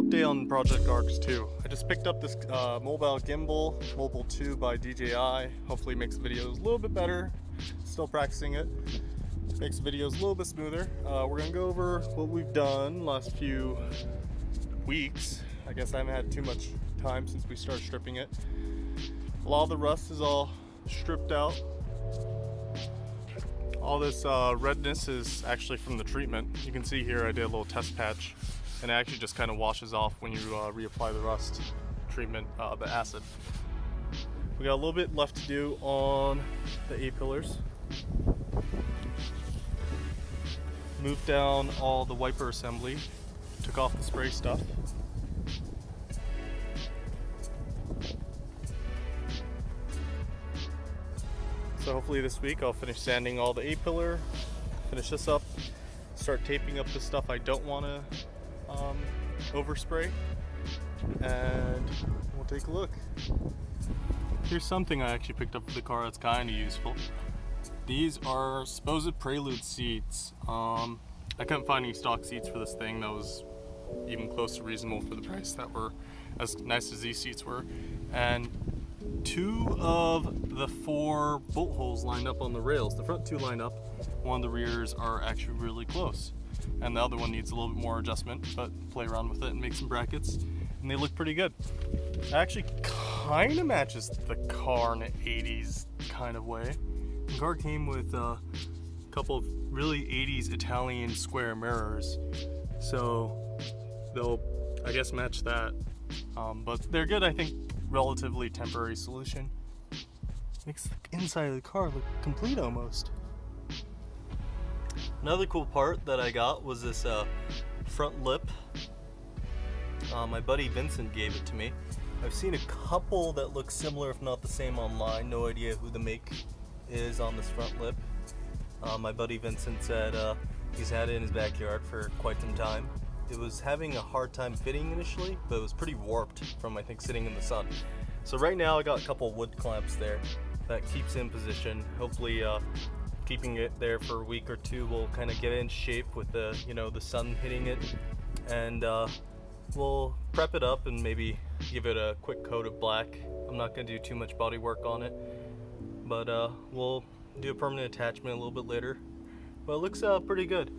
little update on Project RX-2. I just picked up this mobile gimbal, Mobile 2 by DJI. Hopefully it makes videos a little bit better. Still practicing it. Makes videos a little bit smoother. We're gonna go over what we've done last few weeks. I guess I haven't had too much time since we started stripping it. A lot of the rust is all stripped out. All this redness is actually from the treatment. You can see here I did a little test patch, and it actually just kind of washes off when you reapply the rust treatment, the acid. We got a little bit left to do on the A-pillars. Moved down all the wiper assembly, took off the spray stuff. So hopefully this week I'll finish sanding all the A-pillar, finish this up, start taping up the stuff I don't want to overspray, and we'll take a look. Here's something I actually picked up for the car that's kind of useful. These are supposed Prelude seats. I couldn't find any stock seats for this thing that was even close to reasonable for the price that were as nice as these seats were. And 2 of the 4 bolt holes lined up on the rails. The front 2 line up, one of the rears are actually really close. And the other one needs a little bit more adjustment, but play around with it and make some brackets, and they look pretty good. It actually kind of matches the car in an 80s kind of way. The car came with a couple of really 80s Italian square mirrors, so they'll, I guess, match that. But they're good, I think. Relatively temporary solution. Makes the inside of the car look complete almost. Another cool part that I got was this front lip. My buddy Vincent gave it to me. I've seen a couple that look similar, if not the same, online. No idea who the make is on this front lip. My buddy Vincent said he's had it in his backyard for quite some time. It was having a hard time fitting initially, but it was pretty warped from, I think, sitting in the sun. So right now I got a couple wood clamps there that keeps it in position. Hopefully keeping it there for a week or 2 will kind of get it in shape with the, the sun hitting it. And we'll prep it up and maybe give it a quick coat of black. I'm not going to do too much body work on it, but we'll do a permanent attachment a little bit later. But it looks pretty good.